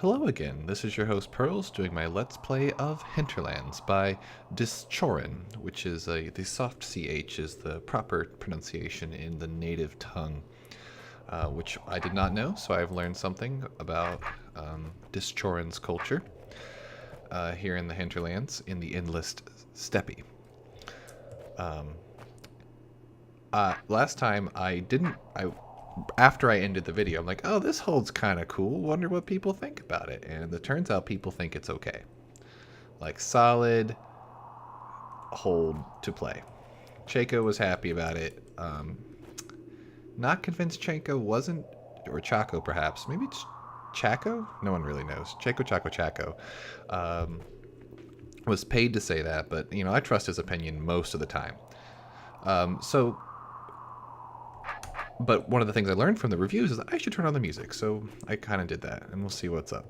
Hello again, this is your host Pearls doing my Let's Play of Hinterlands by Dischorin, which is the soft CH is the proper pronunciation in the native tongue, which I did not know, so I've learned something about Dischorin's culture here in the Hinterlands, in the Endless Steppe. Last time after I ended the video, I'm like, oh, this hold's kind of cool. Wonder what people think about it. And it turns out people think it's okay. Like, solid hold to play. Chaco was happy about it. Not convinced Chaco wasn't, or Chaco perhaps. Maybe it's Chaco? No one really knows. Chaco. Was paid to say that, but, you know, I trust his opinion most of the time. But one of the things I learned from the reviews is that I should turn on the music, so I kind of did that, and we'll see what's up.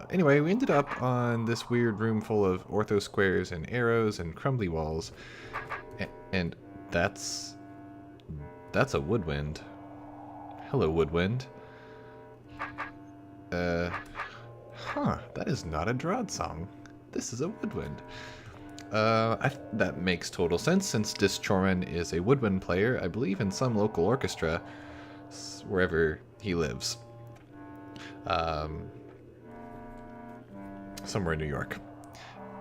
Anyway, we ended up on this weird room full of ortho squares and arrows and crumbly walls, and that's a woodwind. Hello, woodwind. That is not a DROD song. This is a woodwind. That makes total sense since Dischorin is a woodwind player, I believe in some local orchestra, wherever he lives. Somewhere in New York,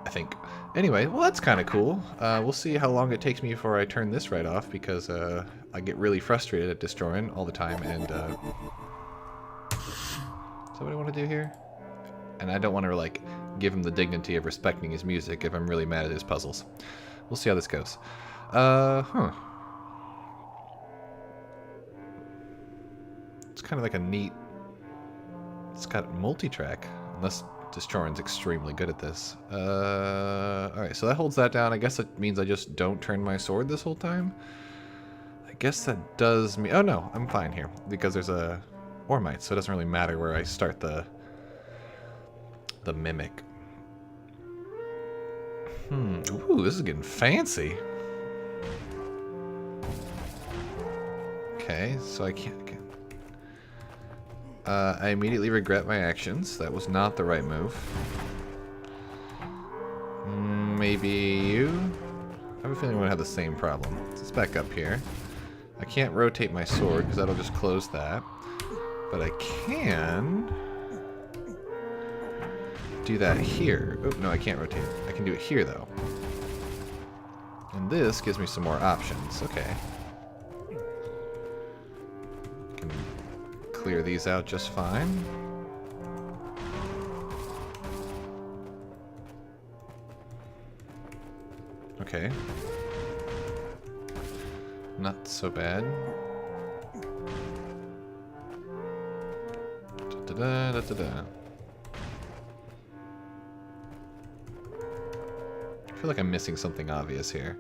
I think. Anyway, well, that's kind of cool. We'll see how long it takes me before I turn this right off, because I get really frustrated at Dischorin all the time, and is that what I want to do here? And I don't want to, like, give him the dignity of respecting his music if I'm really mad at his puzzles. We'll see how this goes. It's kind of like a neat... It's got multi-track, unless Dischorin's extremely good at this. Alright, so that holds that down. I guess it means I just don't turn my sword this whole time. I guess that does mean... Oh no, I'm fine here, because there's a Ormite, so it doesn't really matter where I start the mimic. Ooh, this is getting fancy. Okay, so I can't... I immediately regret my actions. That was not the right move. Maybe you? I have a feeling we're going to have the same problem. Let's back up here. I can't rotate my sword because that'll just close that. But I can... do that here. Oh, no, I can't rotate. I can do it here, though. And this gives me some more options. Okay. Can clear these out just fine. Okay. Not so bad. Da-da-da-da-da. I feel like I'm missing something obvious here.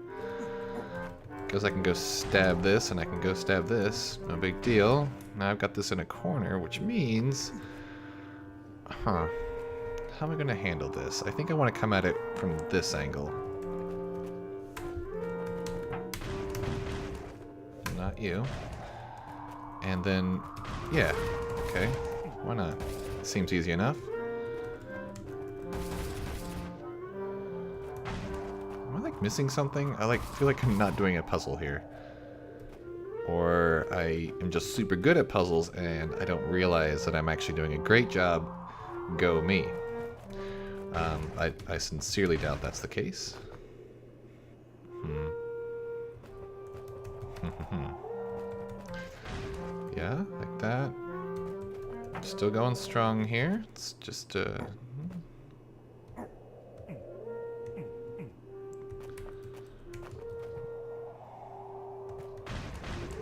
Because I can go stab this, and I can go stab this. No big deal. Now I've got this in a corner, which means... How am I going to handle this? I think I want to come at it from this angle. Not you. And then... yeah. Okay. Why not? Seems easy enough. Missing something? I feel like I'm not doing a puzzle here. Or I am just super good at puzzles and I don't realize that I'm actually doing a great job. Go me. I sincerely doubt that's the case. Yeah, like that. Still going strong here. It's just there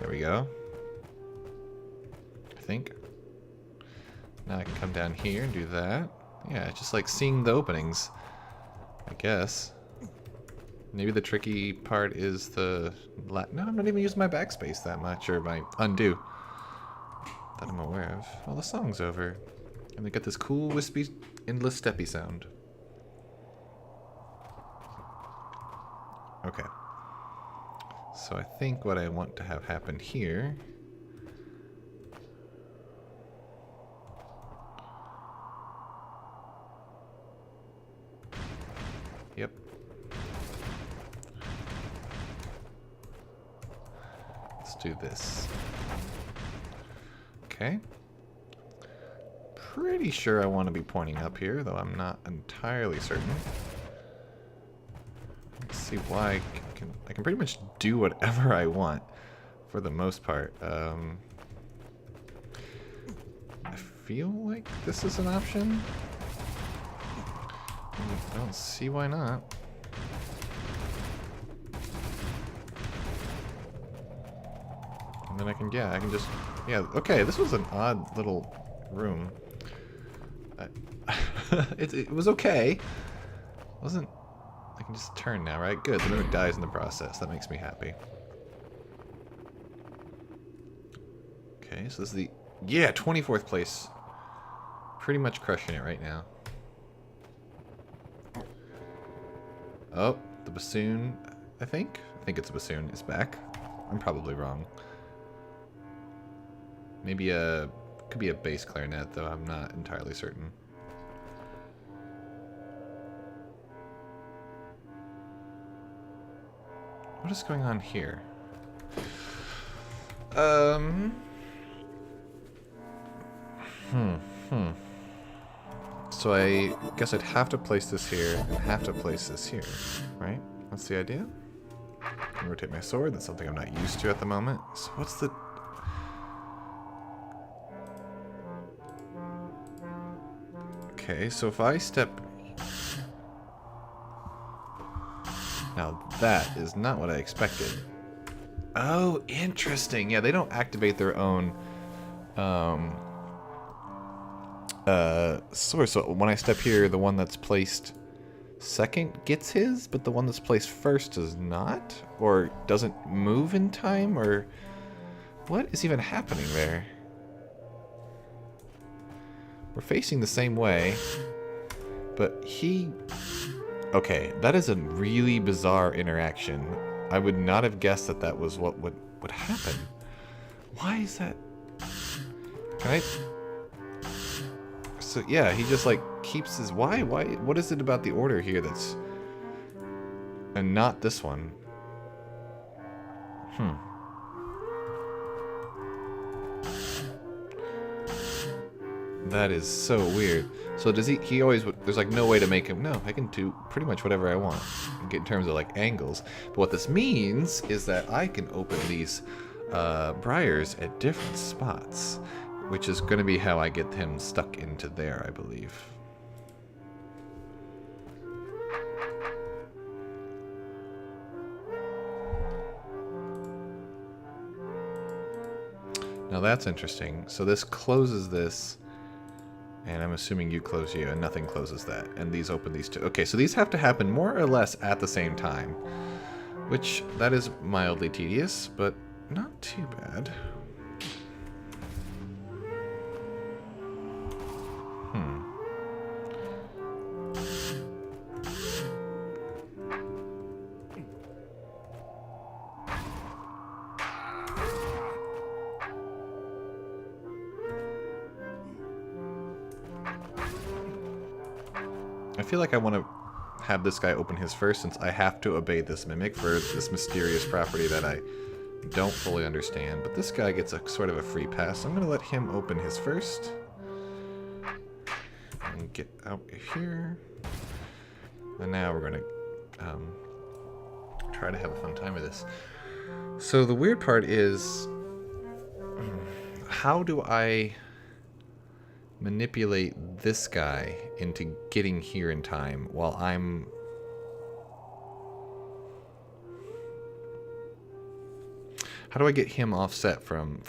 we go. I think. Now I can come down here and do that. Yeah, just like seeing the openings, I guess. Maybe the tricky part is the... No, I'm not even using my backspace that much, or my undo. That I'm aware of. Well, the song's over. And we get this cool, wispy, endless steppy sound. Okay. So I think what I want to have happen here Yep. Let's do this. Okay. Pretty sure I want to be pointing up here, though I'm not entirely certain. Let's see why I can pretty much do whatever I want for the most part. I feel like this is an option. I don't see why not. And then I can just, yeah, okay, this was an odd little room. It was okay. Wasn't, I can just turn now, right? Good, the mimic dies in the process. That makes me happy. Okay, so this is the, yeah, 24th place. Pretty much crushing it right now. Oh, the bassoon, I think it's a bassoon, is back. I'm probably wrong. Maybe could be a bass clarinet, though I'm not entirely certain. What is going on here? So I guess I'd have to place this here and have to place this here, right? That's the idea? I can rotate my sword, that's something I'm not used to at the moment. So what's the... Okay, so if I step... Now that is not what I expected. Oh, interesting. Yeah, they don't activate their own sword. So when I step here, the one that's placed second gets his, but the one that's placed first does not? Or doesn't move in time? Or what is even happening there? We're facing the same way, but he... Okay, that is a really bizarre interaction. I would not have guessed that that was what would happen. Why is that? Can I... So, yeah, he just, like, keeps his... Why? What is it about the order here that's... And not this one? That is so weird. So does he always, there's like no way to make him, no, I can do pretty much whatever I want in terms of like angles. But what this means is that I can open these briars at different spots, which is going to be how I get him stuck into there, I believe. Now that's interesting. So this closes this. And I'm assuming you close you, and nothing closes that. And these open these two. Okay, so these have to happen more or less at the same time. Which, that is mildly tedious, but not too bad. I feel like I want to have this guy open his first, since I have to obey this mimic for this mysterious property that I don't fully understand. But this guy gets a sort of a free pass. So I'm going to let him open his first. And get out here. And now we're going to try to have a fun time with this. So the weird part is, how do I manipulate this guy into getting here in time while I'm... How do I get him offset from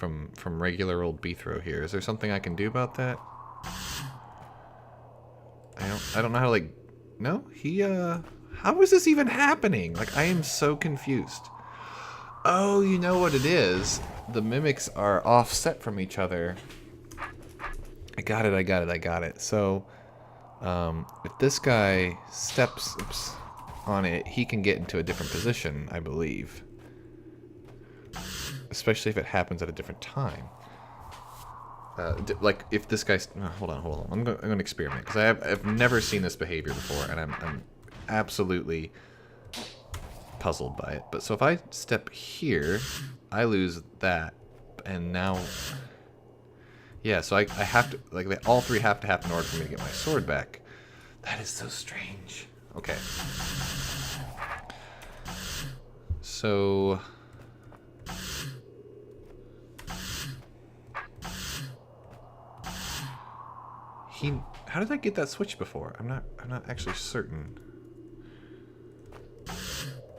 regular old Bethro here? Is there something I can do about that? I don't know how to, like... No? He, how is this even happening? Like, I am so confused. Oh, you know what it is? The mimics are offset from each other. I got it. So, if this guy steps on it, he can get into a different position, I believe. Especially if it happens at a different time. Like, if this guy's... Oh, hold on. I'm gonna experiment, because I've never seen this behavior before, and I'm absolutely puzzled by it. But so if I step here, I lose that, and now, yeah. So I have to, like, they all three have to happen in order for me to get my sword back. That is so strange. Okay. So how did I get that switch before? I'm not actually certain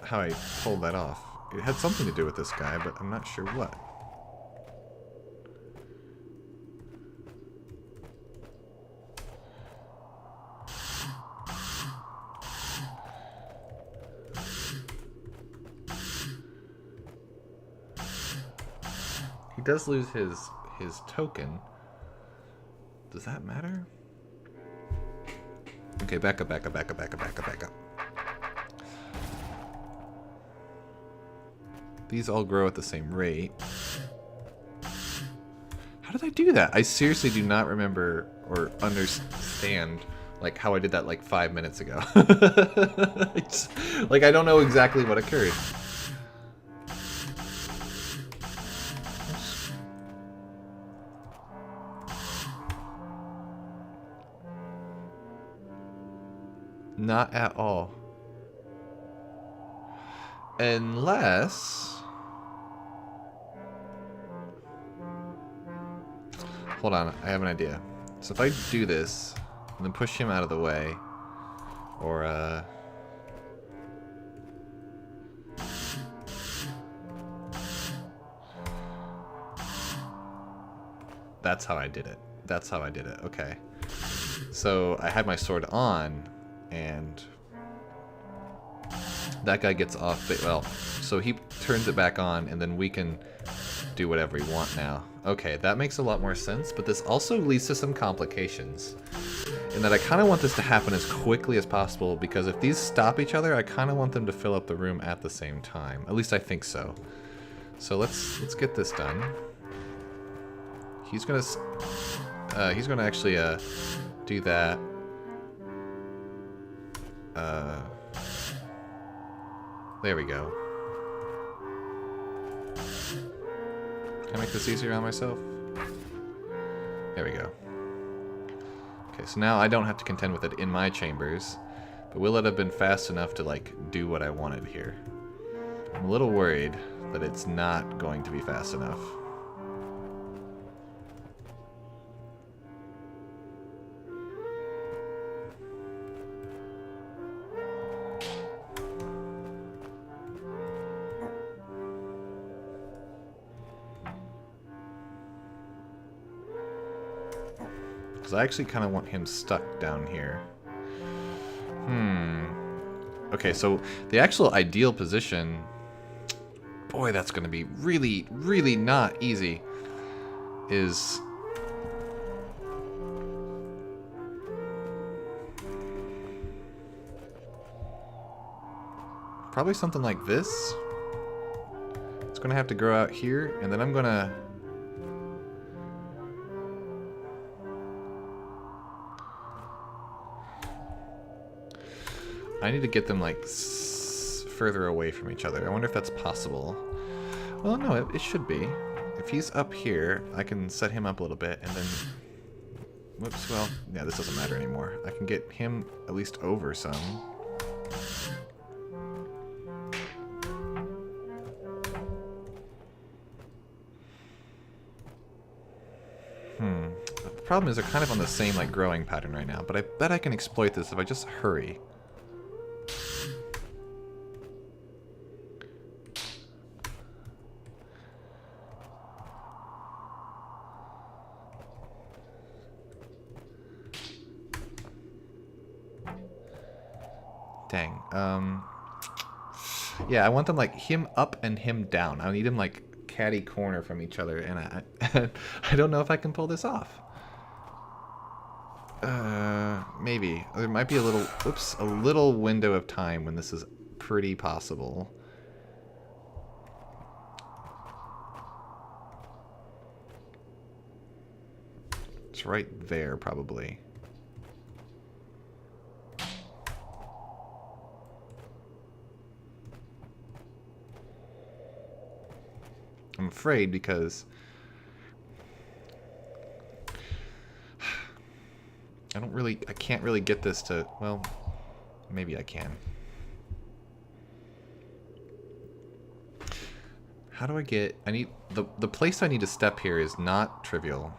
how I pulled that off. It had something to do with this guy, but I'm not sure what. He does lose his token. Does that matter? Okay, back up, back up, back up, back up, back up, back up. These all grow at the same rate. How did I do that? I seriously do not remember or understand like how I did that like 5 minutes ago. Like I don't know exactly what occurred. Not at all. Unless... Hold on, I have an idea. So if I do this, and then push him out of the way, or, that's how I did it. That's how I did it, okay. So I had my sword on, and that guy gets off, well, so he turns it back on, and then we can do whatever we want now. Okay, that makes a lot more sense, but this also leads to some complications. In that I kind of want this to happen as quickly as possible, because if these stop each other, I kind of want them to fill up the room at the same time. At least I think so. So let's get this done. He's gonna actually do that. There we go. Can I make this easier on myself? There we go. Okay, so now I don't have to contend with it in my chambers, but will it have been fast enough to, like, do what I wanted here? I'm a little worried that it's not going to be fast enough. I actually kind of want him stuck down here. Okay, so the actual ideal position... Boy, that's going to be really, really not easy. Is... probably something like this. It's going to have to grow out here, and then I'm going to... I need to get them, like, further away from each other. I wonder if that's possible. Well, no, it should be. If he's up here, I can set him up a little bit, and then... Whoops, well, yeah, this doesn't matter anymore. I can get him at least over some. The problem is they're kind of on the same, like, growing pattern right now, but I bet I can exploit this if I just hurry. Dang. Yeah, I want them like him up and him down. I need them like catty corner from each other, and I don't know if I can pull this off. Maybe. There might be a little, oops, a little window of time when this is pretty possible. It's right there, probably. I'm afraid because I can't really get this to, well, maybe I can. How do I get, I need, the place I need to step here is not trivial.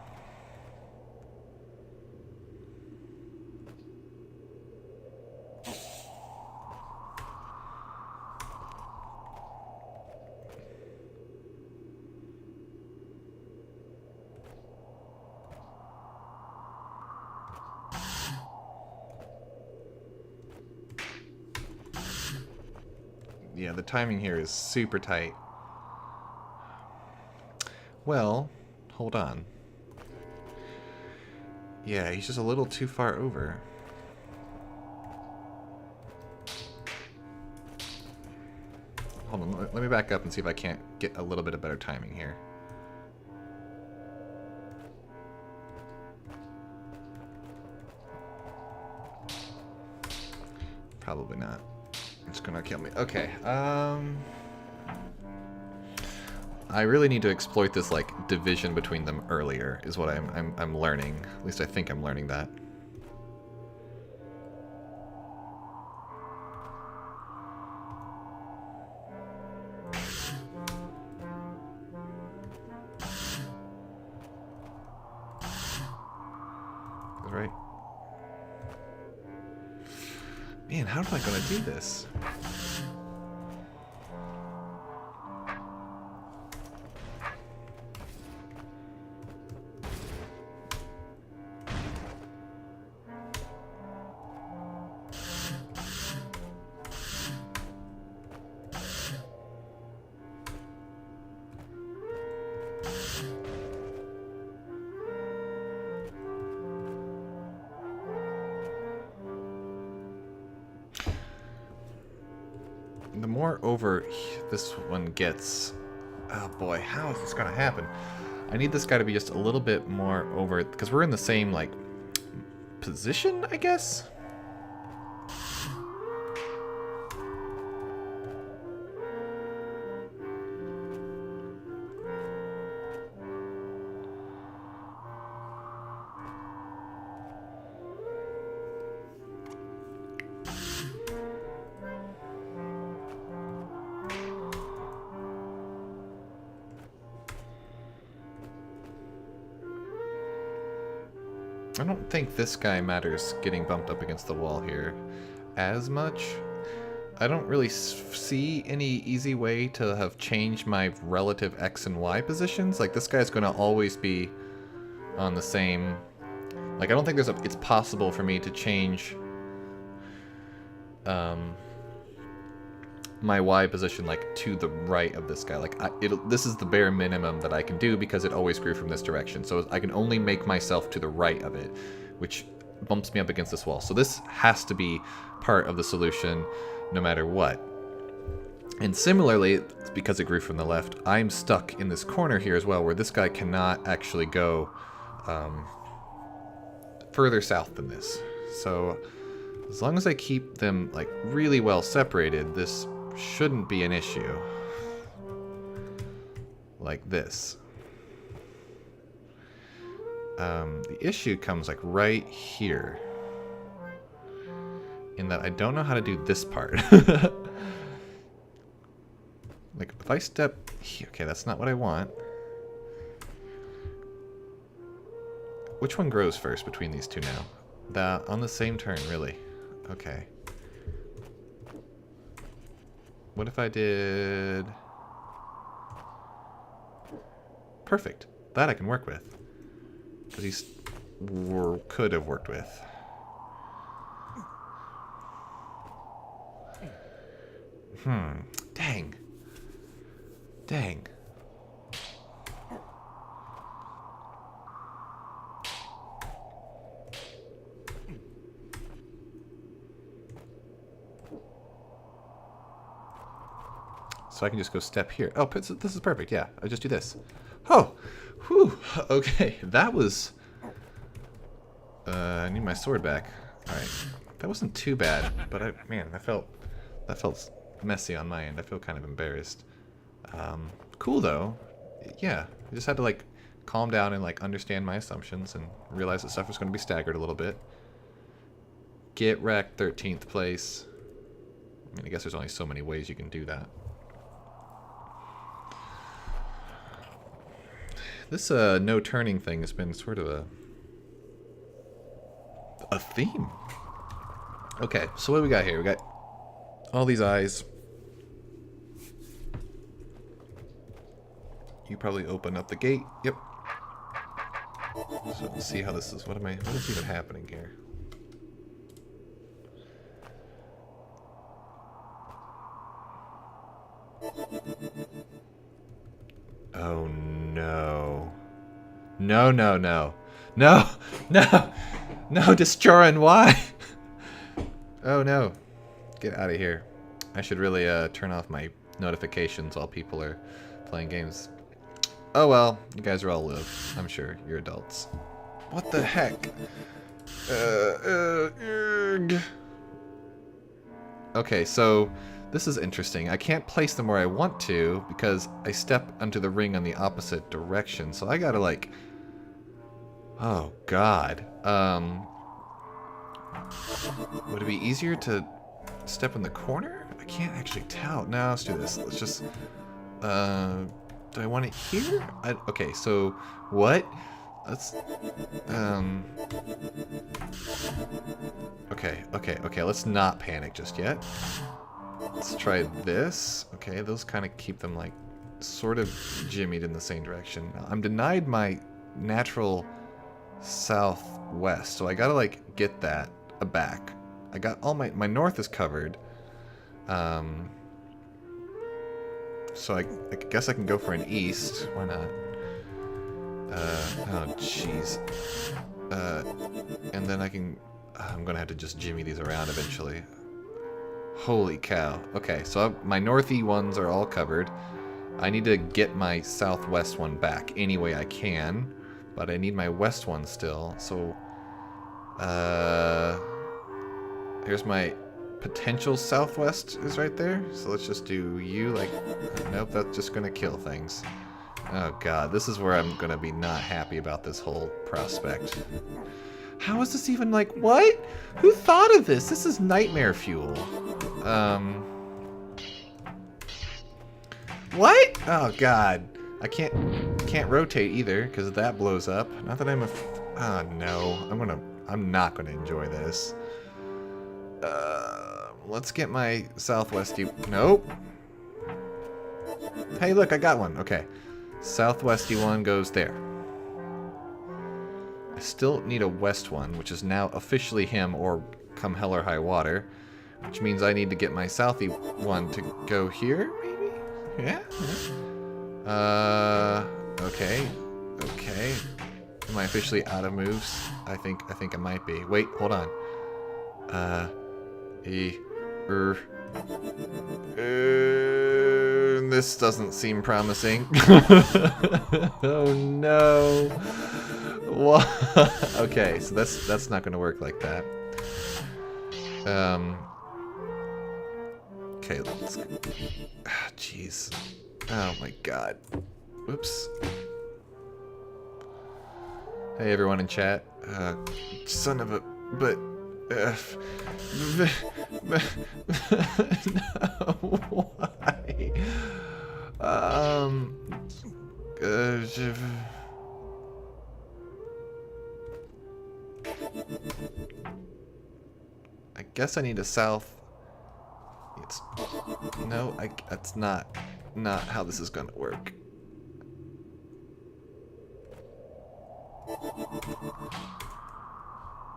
Yeah, the timing here is super tight. Well, hold on. Yeah, he's just a little too far over. Hold on, let me back up and see if I can't get a little bit of better timing here. Probably not. It's gonna kill me. Okay, I really need to exploit this, like, division between them earlier, is what I'm learning. At least I think I'm learning that. Right? Man, how am I gonna do this? The more over this one gets... Oh boy, how is this gonna happen? I need this guy to be just a little bit more over... Because we're in the same, like, position, I guess? I don't think this guy matters getting bumped up against the wall here as much. I don't really see any easy way to have changed my relative X and Y positions. Like, this guy's going to always be on the same... Like, I don't think it's possible for me to change my Y position, like, to the right of this guy. Like, this is the bare minimum that I can do because it always grew from this direction. So I can only make myself to the right of it, which bumps me up against this wall. So this has to be part of the solution no matter what. And similarly, because it grew from the left, I'm stuck in this corner here as well, where this guy cannot actually go further south than this. So as long as I keep them, like, really well separated, this shouldn't be an issue. Like this. The issue comes, like, right here. In that I don't know how to do this part. Like, if I step here... Okay, that's not what I want. Which one grows first between these two now? On the same turn, really. Okay. What if I did... Perfect. That I can work with. Because he's... could have worked with. Dang. Dang. So I can just go step here. Oh, this is perfect. Yeah, I just do this. Oh, whew. Okay, that was... I need my sword back. All right, that wasn't too bad, but man, that felt messy on my end. I feel kind of embarrassed. Cool though. Yeah, I just had to like calm down and like understand my assumptions and realize that stuff was going to be staggered a little bit. Get wrecked, 13th place. I mean, I guess there's only so many ways you can do that. This no turning thing has been sort of a theme. Okay, so what do we got here? We got all these eyes. You probably open up the gate. Yep. So let's see how this is. What is even happening here? Oh no. No, no, no. No! No! No, Destrorin, why? Oh no. Get out of here. I should really turn off my notifications while people are playing games. Oh well, you guys are all live. I'm sure you're adults. What the heck? Okay, so this is interesting. I can't place them where I want to because I step onto the ring on the opposite direction. So I gotta like... Oh god. Would it be easier to step in the corner? I can't actually tell. No, let's do this. Let's just... do I want it here? Okay, so what? Let's... Okay, let's not panic just yet. Let's try this. Okay, those kind of keep them, like, sort of jimmied in the same direction. Now, I'm denied my natural southwest, so I gotta, like, get that back. I got all my north is covered. So I guess I can go for an east. Why not? Oh, jeez. And then I can... I'm gonna have to just jimmy these around eventually. Holy cow. Okay, so my northy ones are all covered. I need to get my southwest one back any way I can, but I need my west one still. So, here's my potential southwest is right there. So let's just do you like... Nope, that's just gonna kill things. Oh god, this is where I'm gonna be not happy about this whole prospect. How is this even like... What? Who thought of this? This is nightmare fuel. What? Oh god. I can't rotate either because that blows up. Not that I'm a... Oh no. I'm not gonna enjoy this. Let's get my southwesty... Nope. Hey, look, I got one. Okay. Southwesty one goes there. I still need a west one, which is now officially him or come hell or high water. Which means I need to get my southy one to go here, maybe? Yeah? Okay. Okay. Am I officially out of moves? I think I might be. Wait, hold on. This doesn't seem promising. Oh no. What? Okay, so that's not gonna work like that. Okay, let's... Jeez. Oh my god. Whoops. Hey everyone in chat. Son of a... But... No, why? I guess I need a south. It's... No, that's not how this is gonna work.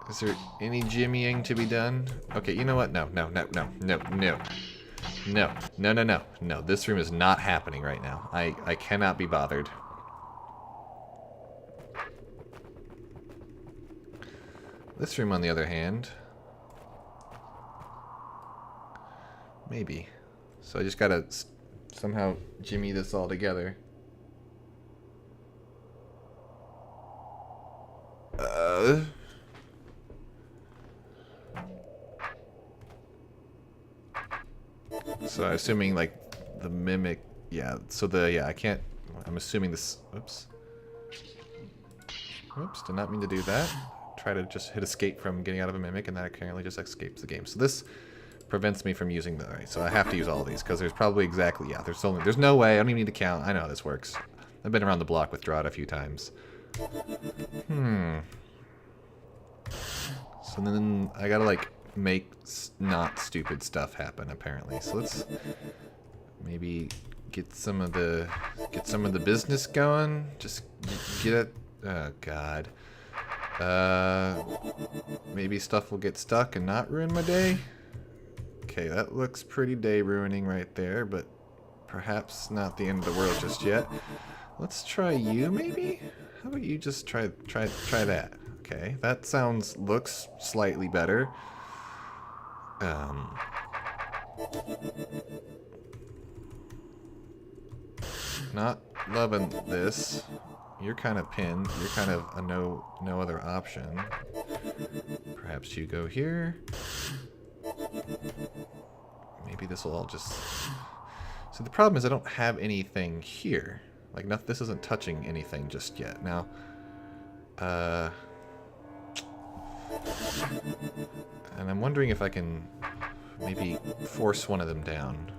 Is there any jimmying to be done? Okay, you know what? No. No. This room is not happening right now. I cannot be bothered. This room, on the other hand... Maybe. So I just gotta somehow jimmy this all together. So assuming like the mimic, yeah. So I can't. I'm assuming this... Oops. Oops, did not mean to do that. Try to just hit escape from getting out of a mimic, and that apparently just escapes the game. So this prevents me from using the... Alright, so I have to use all of these, because there's probably exactly... Yeah, there's no way. I don't even need to count. I know how this works. I've been around the block with DROD a few times. So then I gotta, like, make not stupid stuff happen, apparently. So let's maybe get some of the business going. Just get it. Oh God. Maybe stuff will get stuck and not ruin my day. Okay, that looks pretty day ruining right there, but perhaps not the end of the world just yet. Let's try you, maybe. How about you just try that? Okay, that looks slightly better. Not loving this. You're kind of pinned. You're kind of a no other option. Perhaps you go here. Maybe this will all just... So the problem is I don't have anything here. Like, this isn't touching anything just yet. Now, and I'm wondering if I can maybe force one of them down.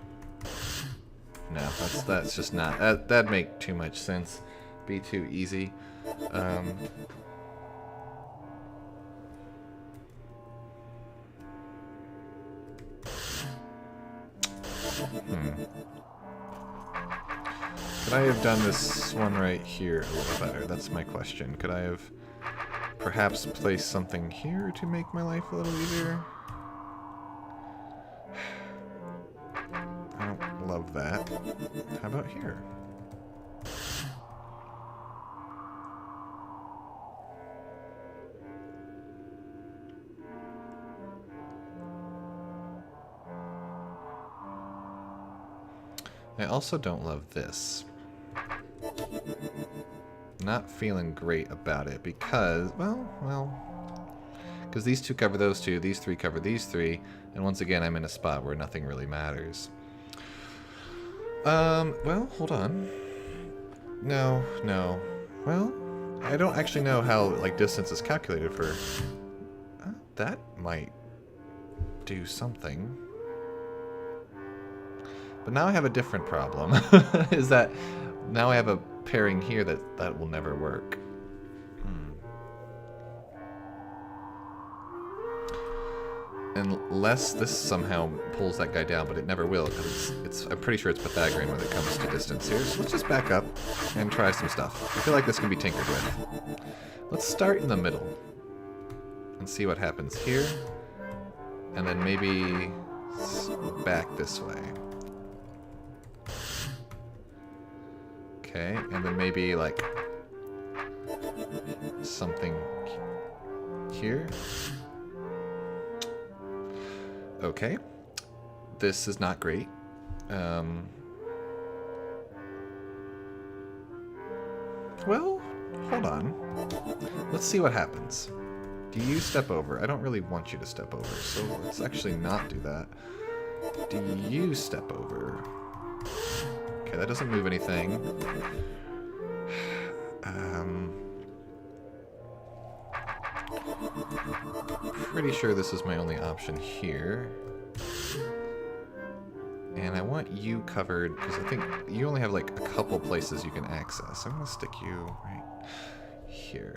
No, that's just not... That'd make too much sense. Be too easy. Could I have done this one right here a little better? That's my question. Could I have perhaps placed something here to make my life a little easier? I don't love that. How about here? I also don't love this. Not feeling great about it because, because these two cover those two, these three cover these three, and once again I'm in a spot where nothing really matters. Well, hold on. No. Well, I don't actually know how, like, distance is calculated for... that might do something. But now I have a different problem, is that now I have a pairing here that will never work. Unless this somehow pulls that guy down, but it never will, because I'm pretty sure it's Pythagorean when it comes to distance here. So let's just back up and try some stuff. I feel like this can be tinkered with. Let's start in the middle and see what happens here, and then maybe back this way. Okay, and then maybe like something here. Okay, this is not great. Well, hold on. Let's see what happens. Do you step over? I don't really want you to step over, so let's actually not do that. Do you step over? Okay, that doesn't move anything. Pretty sure this is my only option here. And I want you covered, because I think you only have like a couple places you can access. I'm gonna stick you right here.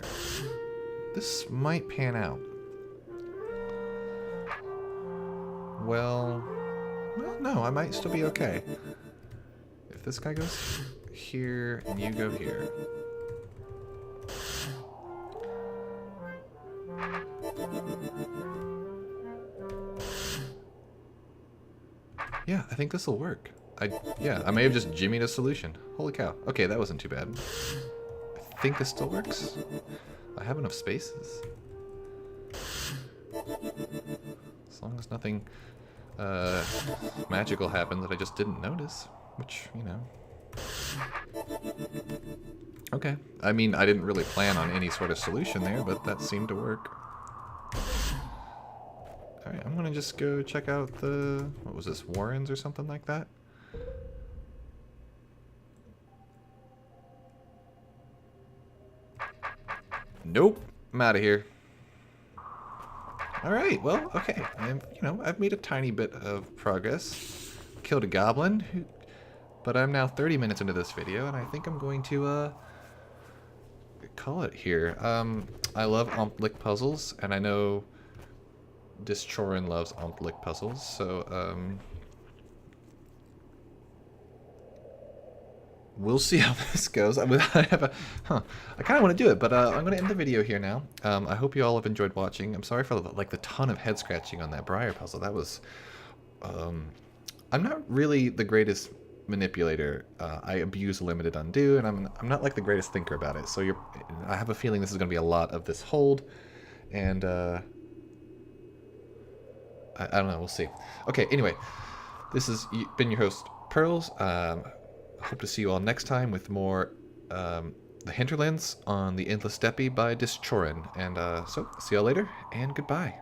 This might pan out. Well, no, I might still be okay. If this guy goes here and you go here. Yeah, I think this will work. I may have just jimmied a solution. Holy cow. Okay, that wasn't too bad. I think this still works. I have enough spaces. As long as nothing magical happened that I just didn't notice. Which, you know. Okay. I mean, I didn't really plan on any sort of solution there, but that seemed to work. Alright, I'm gonna just go check out the... what was this? Warrens or something like that? Nope. I'm out of here. All right. Well, okay. I've made a tiny bit of progress. Killed a goblin, but I'm now 30 minutes into this video, and I think I'm going to call it here. I love Omplick puzzles, and I know Dischorin loves Omplick puzzles, so we'll see how this goes. I kind of want to do it, but I'm going to end the video here now. I hope you all have enjoyed watching. I'm sorry for the ton of head scratching on that Briar puzzle. That was, I'm not really the greatest manipulator. I abuse limited undo, and I'm not like the greatest thinker about it. So I have a feeling this is going to be a lot of this hold, and I don't know. We'll see. Okay. Anyway, this has been your host Pearls. Hope to see you all next time with more The Hinterlands on the Endless Steppe by Dischorin. And so, see y'all later, and goodbye.